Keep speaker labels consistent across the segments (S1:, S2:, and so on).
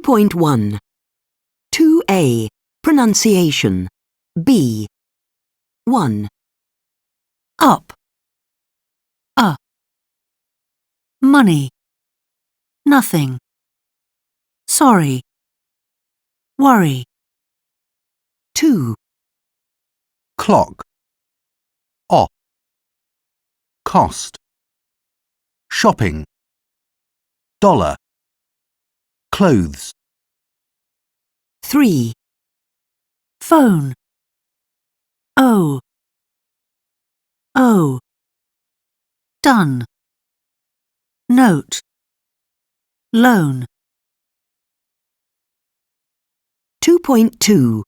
S1: 2.1 2A. Pronunciation. B. 1.
S2: Up. Money. Nothing. Sorry. Worry.
S1: 2.
S3: Clock. Off. Cost. Shopping. Dollar. Clothes.
S1: 3.
S2: Phone. Oh. Done. Note. Loan.
S1: 2.2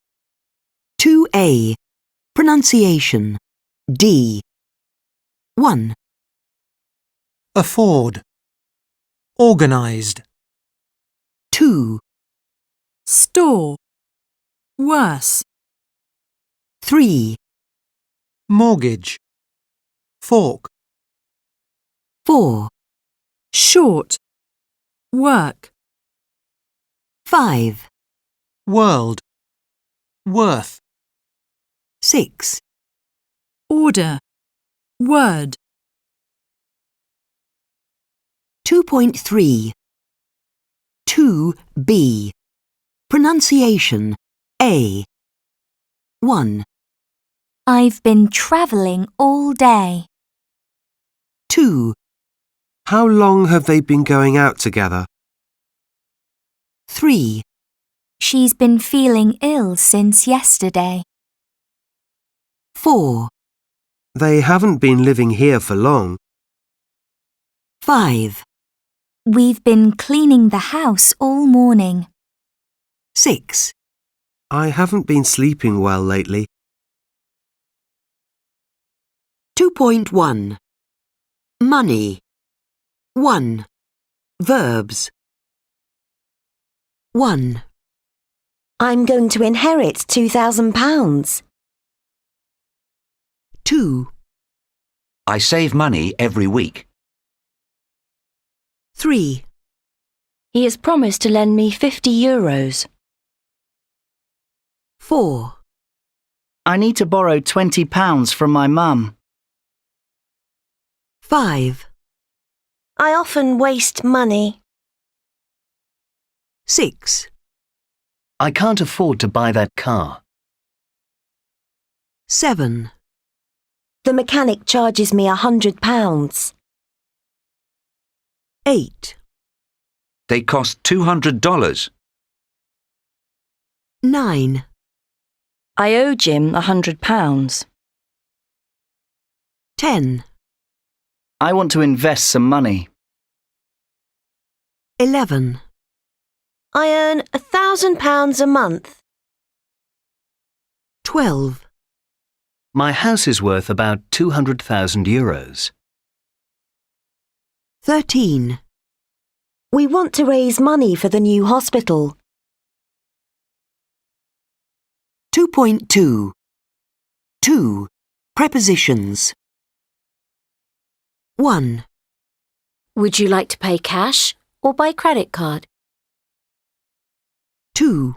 S1: 2A. Pronunciation. D. 1.
S4: Afford. Organised.
S1: 2.
S2: Store. Worse.
S1: 3.
S4: Mortgage. Fork.
S1: 4.
S2: Short. Work.
S1: 5.
S4: World. Worth.
S1: 6.
S2: Order. Word.
S1: 2.3 2B. Pronunciation. A. 1.
S5: I've been travelling all day.
S1: 2.
S3: How long have they been going out together?
S1: 3.
S5: She's been feeling ill since yesterday.
S1: 4.
S3: They haven't been living here for long.
S1: 5.
S5: We've been cleaning the house all morning.
S1: 6.
S3: I haven't been sleeping well lately.
S1: 2.1 Money. 1. Verbs. 1.
S6: I'm going to inherit £2,000.
S1: 2.
S7: I save money every week.
S1: 3.
S6: He has promised to lend me €50.
S1: 4.
S8: I need to borrow £20 from my mum.
S1: 5.
S6: I often waste money.
S1: 6.
S9: I can't afford to buy that car.
S1: 7.
S6: The mechanic charges me £100.
S1: 8.
S7: They cost $200.
S1: 9.
S6: I owe Jim £100.
S1: 10.
S8: I want to invest some money.
S1: 11.
S6: I earn £1,000 a month.
S1: 12.
S9: My house is worth about €200,000.
S1: 13.
S6: We want to raise money for the new hospital.
S1: 2.2 2. Prepositions. 1.
S10: Would you like to pay cash or by credit card?
S1: 2.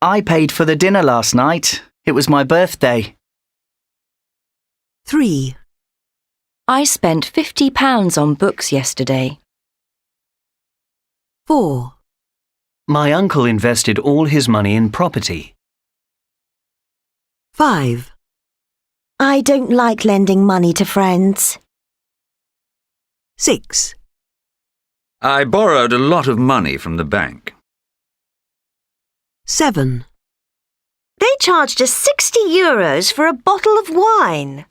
S8: I paid for the dinner last night. It was my birthday.
S1: 3.
S6: I spent £50 on books yesterday.
S1: 4.
S9: My uncle invested all his money in property.
S1: 5.
S6: I don't like lending money to friends.
S1: 6.
S7: I borrowed a lot of money from the bank.
S1: 7.
S6: They charged us €60 for a bottle of wine.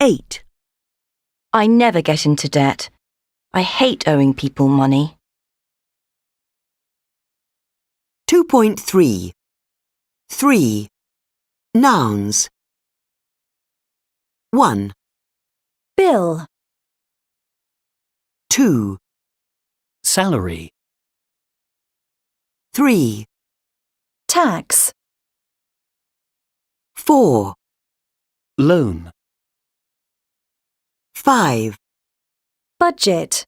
S1: 8.
S6: I never get into debt. I hate owing people money.
S1: 2.3 3. Nouns. 1.
S6: Bill.
S1: 2.
S9: Salary.
S1: 3.
S6: Tax.
S1: 4.
S9: Loan.
S1: 5.
S6: Budget.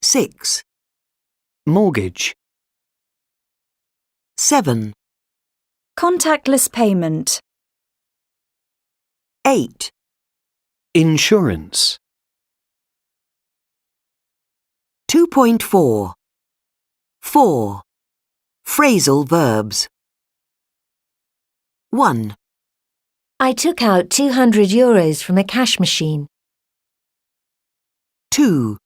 S1: 6,
S9: Mortgage.
S1: 7,
S5: Contactless payment.
S1: 8,
S9: Insurance.
S1: 2.4. 4. Phrasal verbs. 1,
S10: I took out €200 from a cash machine.
S1: 2,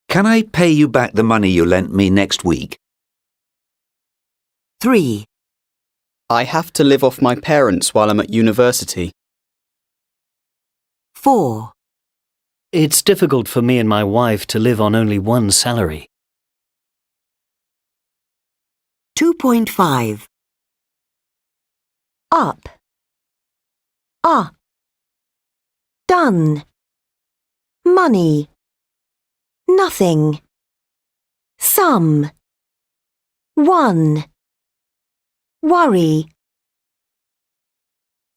S7: Can I pay you back the money you lent me next week?
S1: 3,
S11: I have to live off my parents while I'm at university.
S1: 4,
S9: It's difficult for me and my wife to live on only one salary.
S1: 2.5.
S10: Up. Done. Money. Nothing. Some. One. Worry.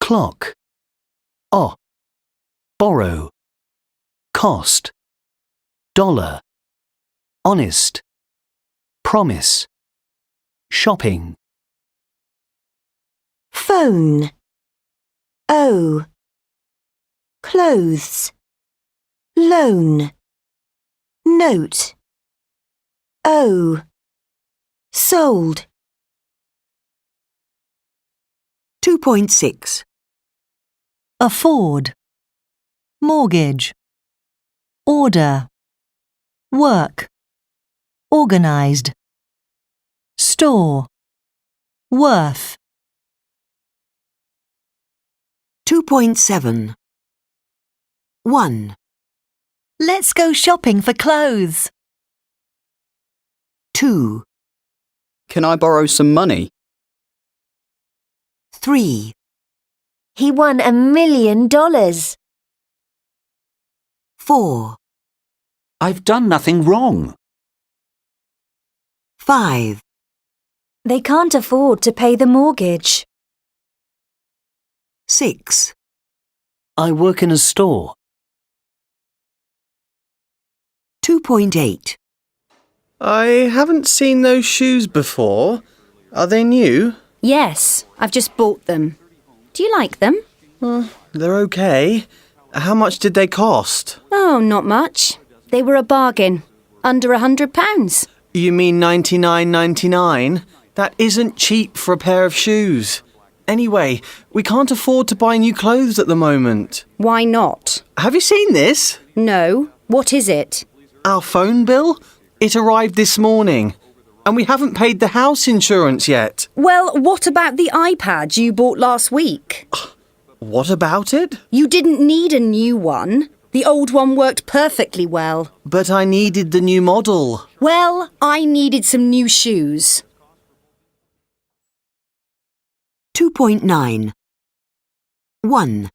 S9: Clock. Borrow. Cost. Dollar. Honest. Promise. Shopping.
S10: Phone. O. Clothes. Loan. Note. O. Sold.
S1: 2.6.
S2: afford, mortgage, order, work, organised, store, worth.
S1: 2.7. 1,
S2: Let's go shopping for clothes.
S1: 2,
S11: Can I borrow some money?
S1: 3,
S10: He won $1 million.
S1: 4,
S7: I've done nothing wrong.
S1: 5,
S10: They can't afford to pay the mortgage.
S1: 6,
S9: I work in a store.
S1: 2.8.
S3: I haven't seen those shoes before. Are they new?
S12: Yes, I've just bought them. Do you like them?
S3: They're okay. How much did they cost?
S12: Oh, not much. They were a bargain. Under £100.
S3: You mean $99.99? That isn't cheap for a pair of shoes. Anyway, we can't afford to buy new clothes at the moment.
S12: Why not?
S3: Have you seen this?
S12: No. What is it?
S3: Our phone bill? It arrived this morning. And we haven't paid the house insurance yet.
S12: Well, what about the iPad you bought last week?
S3: What about it?
S12: You didn't need a new one. The old one worked perfectly well.
S3: But I needed the new model.
S12: Well, I needed some new shoes.
S1: 2.9. 1.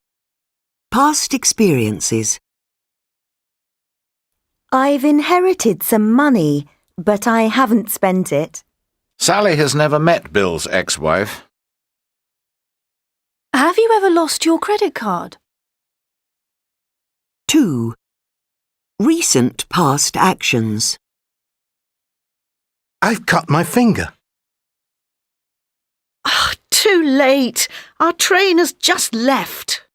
S1: Past experiences.
S5: I've inherited some money, but I haven't spent it.
S13: Sally has never met Bill's ex-wife.
S2: Have you ever lost your credit card?
S1: 2. Recent past actions.
S13: I've cut my finger.
S14: Too late. Our train has just left.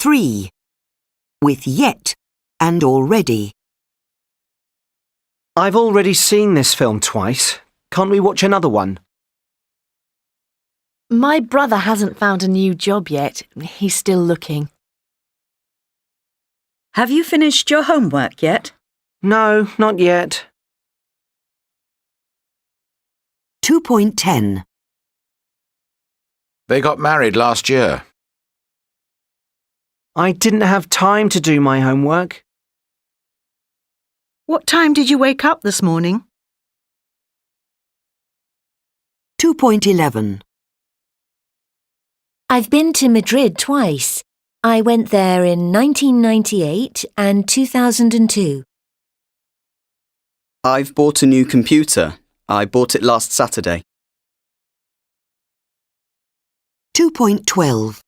S1: 3. With yet and already.
S3: I've already seen this film twice. Can't we watch another one?
S14: My brother hasn't found a new job yet. He's still looking.
S15: Have you finished your homework yet?
S3: No, not yet.
S1: 2.10.
S13: They got married last year.
S3: I didn't have time to do my homework.
S14: What time did you wake up this morning?
S1: 2.11.
S10: I've been to Madrid twice. I went there in 1998 and 2002.
S11: I've bought a new computer. I bought it last Saturday.
S1: 2.12.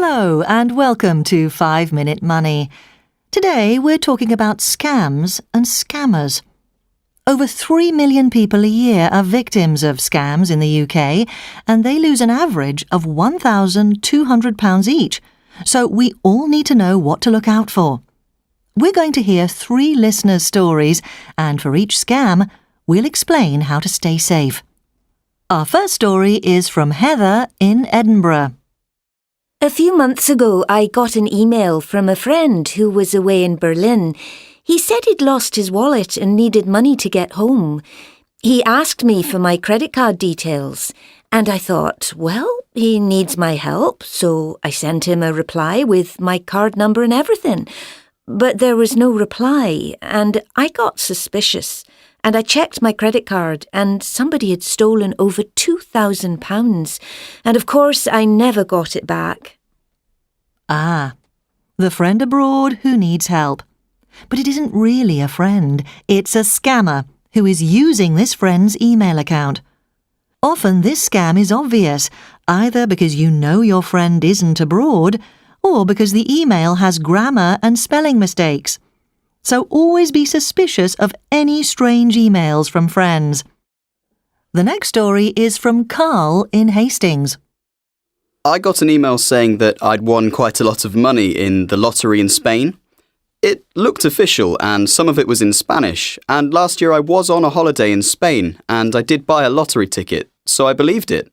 S2: Hello and welcome to 5 Minute Money. Today we're talking about scams and scammers. Over 3 million people a year are victims of scams in the UK, and they lose an average of £1,200 each. So we all need to know what to look out for. We're going to hear 3 listeners' stories, and for each scam, we'll explain how to stay safe. Our first story is from Heather in Edinburgh.
S10: A few months ago, I got an email from a friend who was away in Berlin. He said he'd lost his wallet and needed money to get home. He asked me for my credit card details, and I thought, well, he needs my help, so I sent him a reply with my card number and everything. But there was no reply, and I got suspicious, and I checked my credit card, and somebody had stolen over £2,000, and of course I never got it back.
S2: Ah, the friend abroad who needs help. But it isn't really a friend, it's a scammer who is using this friend's email account. Often this scam is obvious, either because you know your friend isn't abroad, or because the email has grammar and spelling mistakes. So always be suspicious of any strange emails from friends. The next story is from Carl in Hastings.
S11: I got an email saying that I'd won quite a lot of money in the lottery in Spain. It looked official and some of it was in Spanish, and last year I was on a holiday in Spain and I did buy a lottery ticket, so I believed it.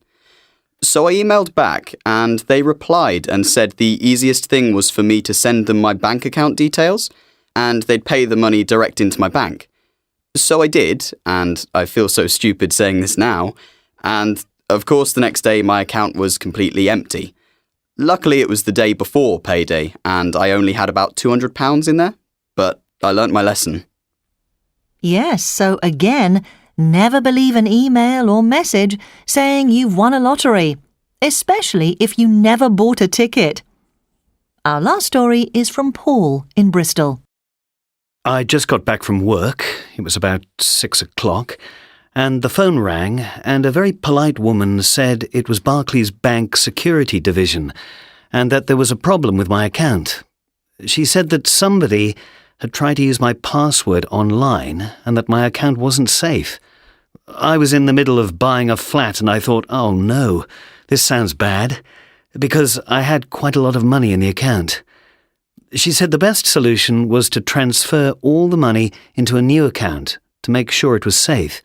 S11: So I emailed back and they replied and said the easiest thing was for me to send them my bank account details and they'd pay the money direct into my bank. So I did, and I feel so stupid saying this now, and of course the next day my account was completely empty. Luckily it was the day before payday and I only had about £200 in there, but I learnt my lesson.
S2: Yes, so again, never believe an email or message saying you've won a lottery, especially if you never bought a ticket. Our last story is from Paul in Bristol.
S9: I just got back from work. It was about 6 o'clock, and the phone rang, and a very polite woman said it was Barclays Bank Security Division, and that there was a problem with my account. She said that somebody had tried to use my password online and that my account wasn't safe. I was in the middle of buying a flat and I thought, oh no, this sounds bad, because I had quite a lot of money in the account. She said the best solution was to transfer all the money into a new account to make sure it was safe.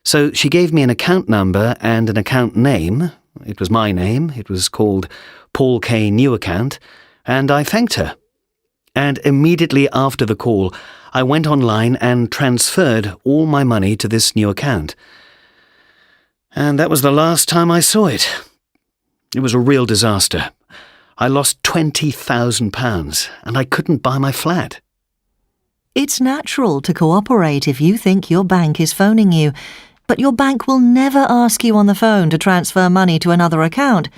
S9: So she gave me an account number and an account name. It was my name. It was called Paul K. New Account, and I thanked her. And immediately after the call, I went online and transferred all my money to this new account. And that was the last time I saw it. It was a real disaster. I lost £20,000 and I couldn't buy my flat.
S2: It's natural to cooperate if you think your bank is phoning you, but your bank will never ask you on the phone to transfer money to another account.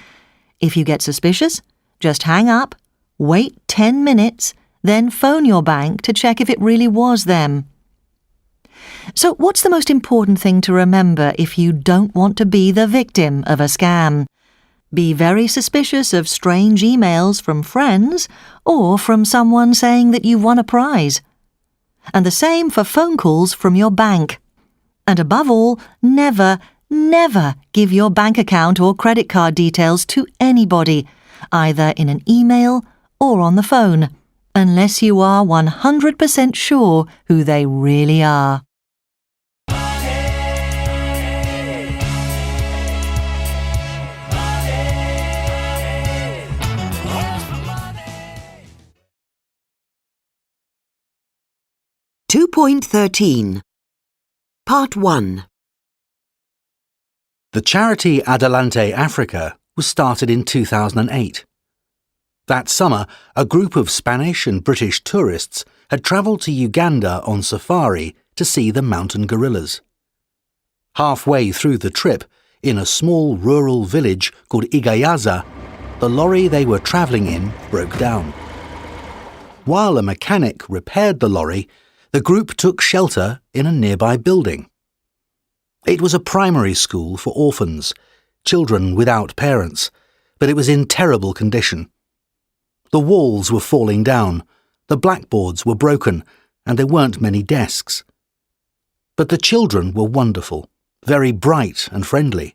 S2: If you get suspicious, just hang up, wait 10 minutes, then phone your bank to check if it really was them. So what's the most important thing to remember if you don't want to be the victim of a scam? Be very suspicious of strange emails from friends or from someone saying that you've won a prize. And the same for phone calls from your bank. And above all, never, never give your bank account or credit card details to anybody, either in an email or on the phone, unless you are 100% sure who they really are.
S1: .13 Part 1.
S16: The charity Adelante Africa was started in 2008. That summer, a group of Spanish and British tourists had travelled to Uganda on safari to see the mountain gorillas. Halfway through the trip, in a small rural village called Igayaza, the lorry they were travelling in broke down. While a mechanic repaired the lorry, the group took shelter in a nearby building. It was a primary school for orphans, children without parents, but it was in terrible condition, The walls were falling down, the blackboards were broken, and there weren't many desks. But the children were wonderful, very bright and friendly.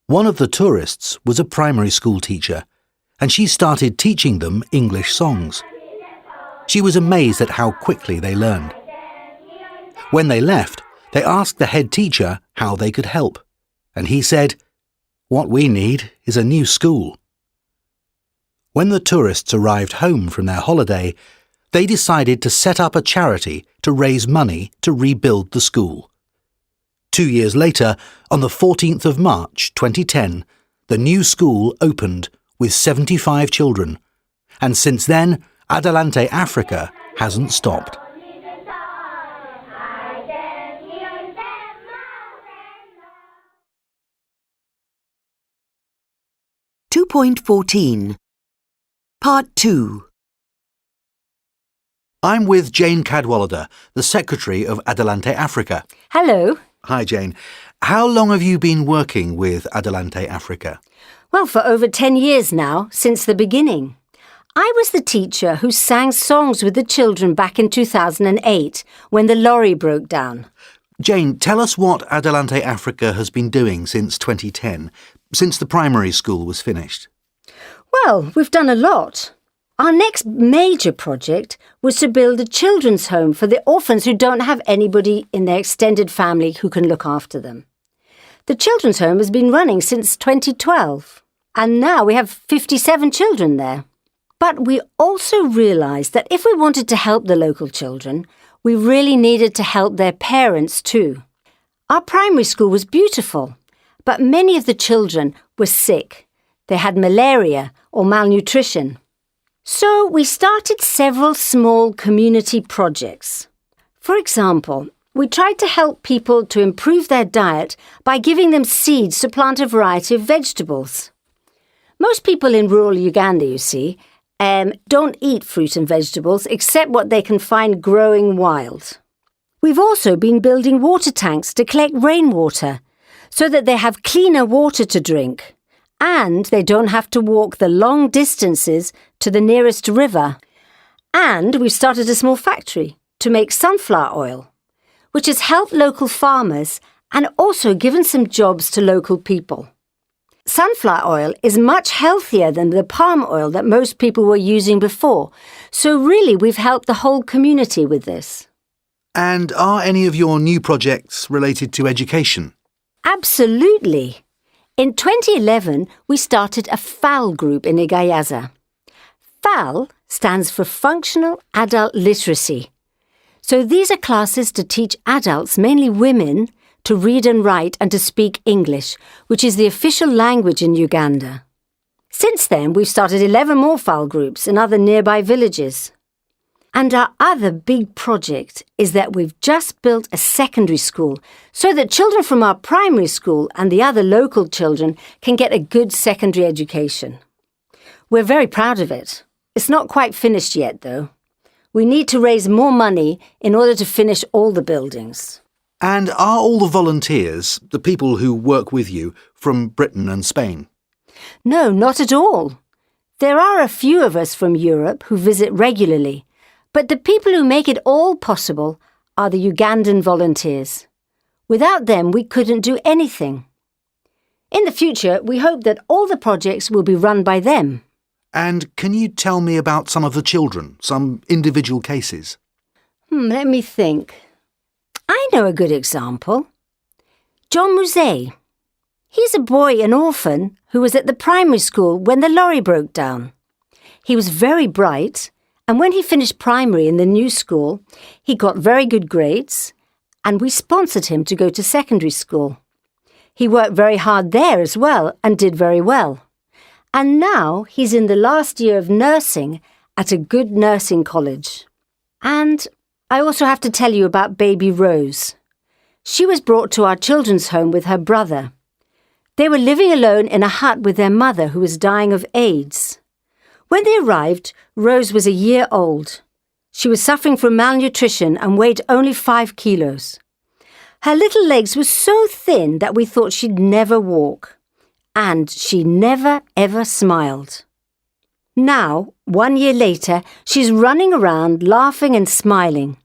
S16: One of the tourists was a primary school teacher, and she started teaching them English songs. She was amazed at how quickly they learned. When they left, they asked the head teacher how they could help, and he said, "What we need is a new school." When the tourists arrived home from their holiday, they decided to set up a charity to raise money to rebuild the school. 2 years later, on the 14th of March 2010, the new school opened with 75 children, and since then, Adelante Africa hasn't stopped.
S1: .14 Part 2
S16: I'm with Jane Cadwallader, the Secretary of Adelante Africa.
S10: Hello.
S16: Hi, Jane. How long have you been working with Adelante Africa?
S10: Well, for over 10 years now, since the beginning. I was the teacher who sang songs with the children back in 2008, when the lorry broke down.
S16: Jane, tell us what Adelante Africa has been doing since 2010, since the primary school was finished.
S10: Well, we've done a lot. Our next major project was to build a children's home for the orphans who don't have anybody in their extended family who can look after them. The children's home has been running since 2012, and now we have 57 children there. But we also realised that if we wanted to help the local children, we really needed to help their parents too. Our primary school was beautiful, but many of the children were sick. They had malaria or malnutrition. So we started several small community projects. For example, we tried to help people to improve their diet by giving them seeds to plant a variety of vegetables. Most people in rural Uganda, you see, don't eat fruit and vegetables except what they can find growing wild. We've also been building water tanks to collect rainwater so that they have cleaner water to drink and they don't have to walk the long distances to the nearest river. And we've started a small factory to make sunflower oil, which has helped local farmers and also given some jobs to local people. Sunflower oil is much healthier than the palm oil that most people were using before, so really we've helped the whole community with this.
S16: And are any of your new projects related to education?
S10: Absolutely. In 2011, we started a FAL group in Igayaza. FAL stands for Functional Adult Literacy. So these are classes to teach adults, mainly women, to read and write and to speak English, which is the official language in Uganda. Since then, we've started 11 more FAL groups in other nearby villages. And our other big project is that we've just built a secondary school so that children from our primary school and the other local children can get a good secondary education. We're very proud of it. It's not quite finished yet, though. We need to raise more money in order to finish all the buildings.
S16: And are all the volunteers, the people who work with you, from Britain and Spain?
S10: No, not at all. There are a few of us from Europe who visit regularly, but the people who make it all possible are the Ugandan volunteers. Without them, we couldn't do anything. In the future, we hope that all the projects will be run by them.
S16: And can you tell me about some of the children, some individual cases?
S10: Let me think. I know a good example. John Musée. He's a boy, an orphan, who was at the primary school when the lorry broke down. He was very bright, and when he finished primary in the new school, he got very good grades, and we sponsored him to go to secondary school. He worked very hard there as well and did very well. And now he's in the last year of nursing at a good nursing college. And I also have to tell you about baby Rose. She was brought to our children's home with her brother. They were living alone in a hut with their mother who was dying of AIDS. When they arrived, Rose was a year old. She was suffering from malnutrition and weighed only 5 kilos. Her little legs were so thin that we thought she'd never walk. And she never, ever smiled.
S17: Now, 1 year later, she's running around laughing and smiling.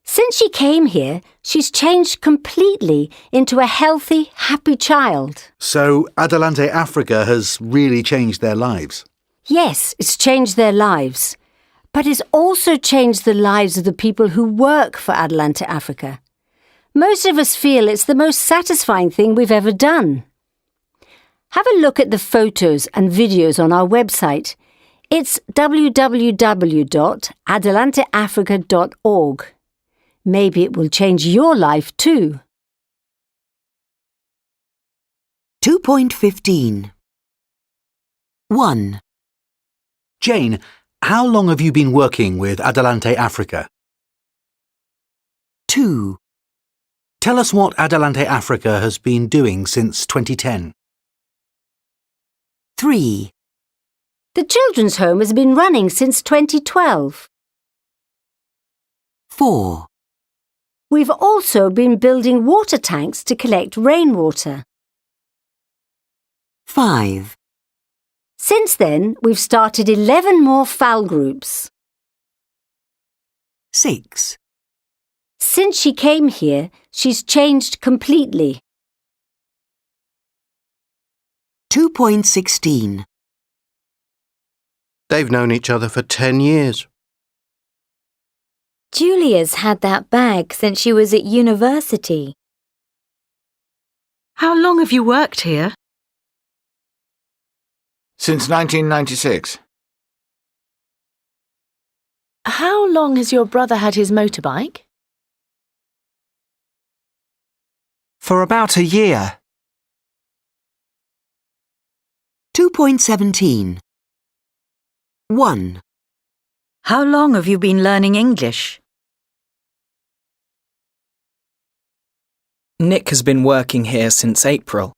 S17: Since she came here, she's changed completely into a healthy, happy child.
S16: So Adelante Africa has really changed their lives.
S17: Yes, it's changed their lives. But it's also changed the lives of the people who work for Adelante Africa. Most of us feel it's the most satisfying thing we've ever done. Have a look at the photos and videos on our website. It's www.adelanteafrica.org. Maybe it will change your life too.
S1: 2.15 1.
S16: Jane, how long have you been working with Adelante Africa?
S1: 2.
S16: Tell us what Adelante Africa has been doing since 2010.
S1: 3.
S17: The children's home has been running since 2012.
S1: 4.
S17: We've also been building water tanks to collect rainwater.
S1: 5.
S17: Since then, we've started 11 more FAL groups.
S1: 6.
S17: Since she came here, she's changed completely.
S1: 2.16
S13: They've known each other for 10 years.
S10: Julia's had that bag since she was at university.
S14: How long have you worked here?
S13: Since 1996.
S14: How long has your brother had his motorbike?
S3: For about a year.
S1: 2.17 1.
S15: How long have you been learning English?
S18: Nick has been working here since April.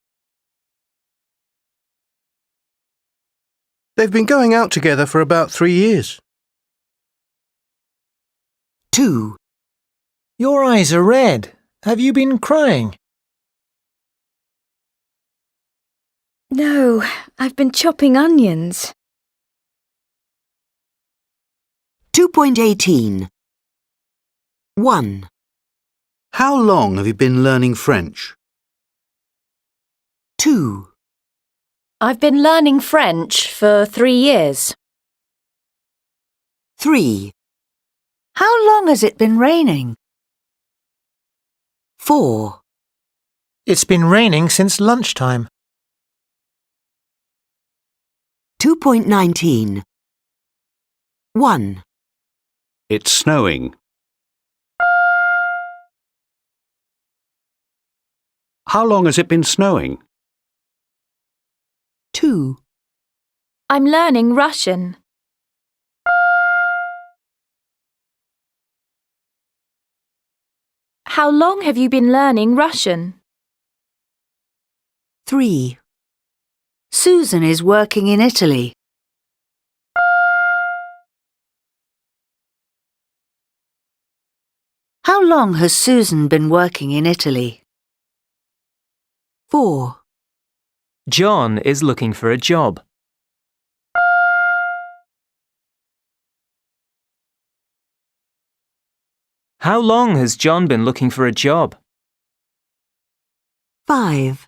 S13: They've been going out together for about 3 years.
S1: 2.
S4: Your eyes are red. Have you been crying?
S10: No, I've been chopping onions.
S1: 2.18 1.
S16: How long have you been learning French?
S1: 2.
S6: I've been learning French for 3 years.
S1: 3.
S15: How long has it been raining?
S1: 4.
S4: It's been raining since lunchtime.
S1: 2.19 1.
S9: It's snowing. How long has it been snowing?
S1: 2.
S10: I'm learning Russian. How long have you been learning Russian?
S1: 3.
S15: Susan is working in Italy. How long has Susan been working in Italy?
S1: 4.
S19: John is looking for a job. How long has John been looking for a job?
S1: 5.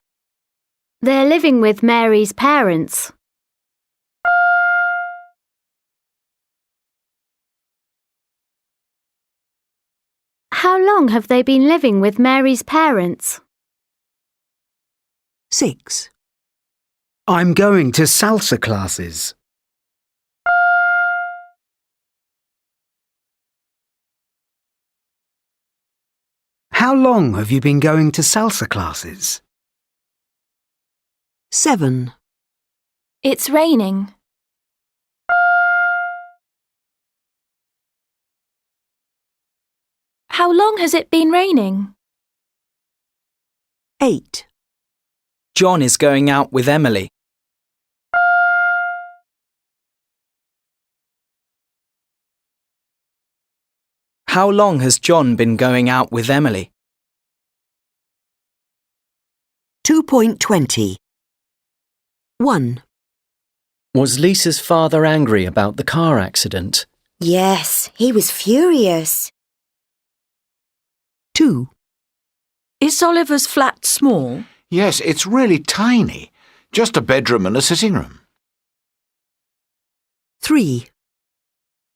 S10: They're living with Mary's parents. How long have they been living with Mary's parents?
S1: 6.
S8: I'm going to salsa classes. How long have you been going to salsa classes?
S1: 7.
S10: It's raining. How long has it been raining?
S1: 8.
S18: John is going out with Emily. How long has John been going out with Emily?
S1: 2.20 1.
S18: Was Lisa's father angry about the car accident?
S5: Yes, he was furious.
S1: 2.
S15: Is Oliver's flat small?
S13: Yes, it's really tiny. Just a bedroom and a sitting room.
S1: 3.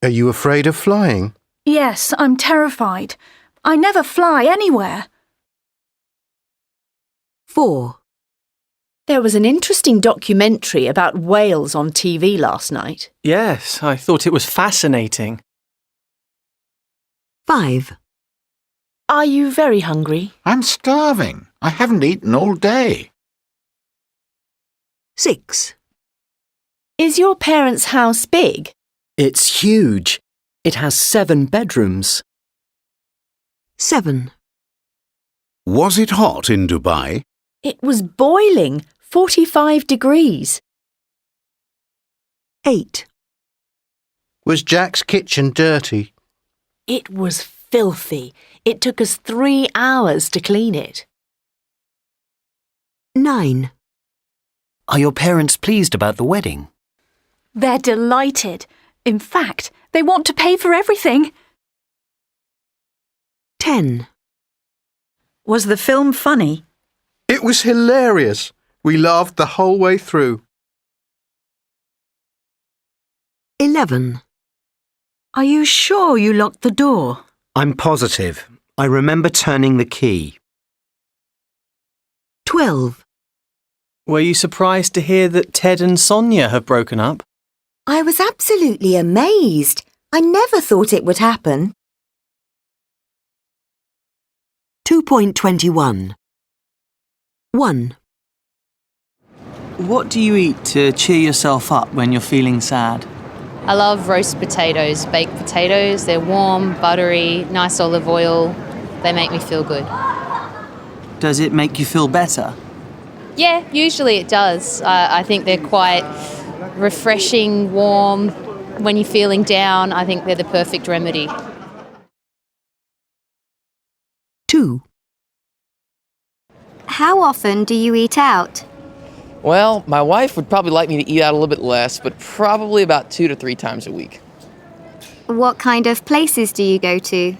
S13: Are you afraid of flying?
S20: Yes, I'm terrified. I never fly anywhere.
S1: 4.
S14: There was an interesting documentary about whales on TV last night.
S3: Yes, I thought it was fascinating.
S1: 5.
S14: Are you very hungry?
S13: I'm starving. I haven't eaten all day.
S1: 6.
S14: Is your parents' house big?
S18: It's huge. It has 7 bedrooms.
S1: 7.
S21: Was it hot in Dubai?
S14: It was boiling, 45 degrees.
S1: 8.
S13: Was Jack's kitchen dirty?
S14: It was filthy. It took us 3 hours to clean it.
S1: 9.
S9: Are your parents pleased about the wedding?
S20: They're delighted. In fact, they want to pay for everything.
S1: 10.
S15: Was the film funny?
S13: It was hilarious. We laughed the whole way through.
S1: 11.
S15: Are you sure you locked the door?
S22: I'm positive. I remember turning the key.
S1: 12.
S3: Were you surprised to hear that Ted and Sonia have broken up?
S5: I was absolutely amazed. I never thought it would happen.
S1: 2.21. 1.
S3: What do you eat to cheer yourself up when you're feeling sad?
S23: I love roast potatoes, baked potatoes. They're warm, buttery, nice olive oil. They make me feel good.
S3: Does it make you feel better?
S23: Yeah, usually it does. I think they're quite refreshing, warm. When you're feeling down, I think they're the perfect remedy.
S1: 2.
S24: How often do you eat out?
S25: Well, my wife would probably like me to eat out a little bit less, but probably about 2 to 3 times a week.
S24: What kind of places do you go to?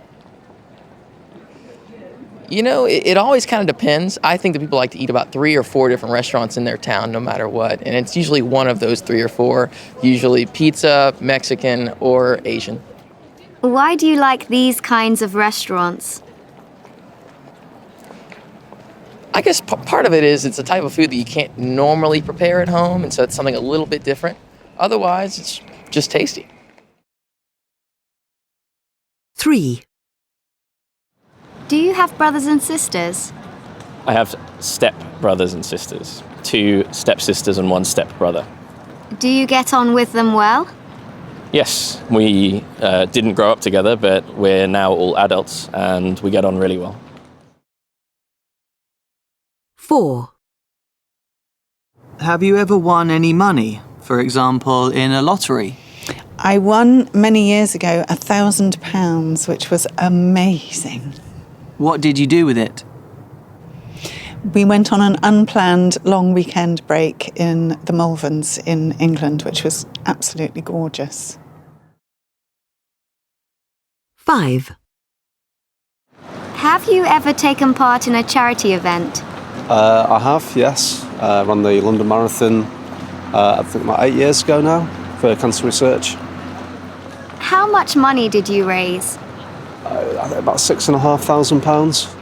S25: You know, it always kind of depends. I think that people like to eat about 3 or 4 different restaurants in their town, no matter what. And it's usually one of those 3 or 4, usually pizza, Mexican, or Asian.
S24: Why do you like these kinds of restaurants?
S25: I guess part of it is it's a type of food that you can't normally prepare at home, and so it's something a little bit different. Otherwise, it's just tasty.
S1: 3.
S24: Do you have brothers and sisters?
S26: I have step brothers and sisters, 2 stepsisters and 1 stepbrother.
S24: Do you get on with them well?
S26: Yes, we didn't grow up together, but we're now all adults and we get on really well.
S1: 4.
S3: Have you ever won any money, for example, in a lottery?
S27: I won many years ago £1,000, which was amazing.
S3: What did you do with it?
S27: We went on an unplanned long weekend break in the Malverns in England, which was absolutely gorgeous.
S1: 5.
S24: Have you ever taken part in a charity event?
S28: I have, yes. I ran the London Marathon, I think about 8 years ago now, for cancer research.
S24: How much money did you raise?
S28: I think about £6,500.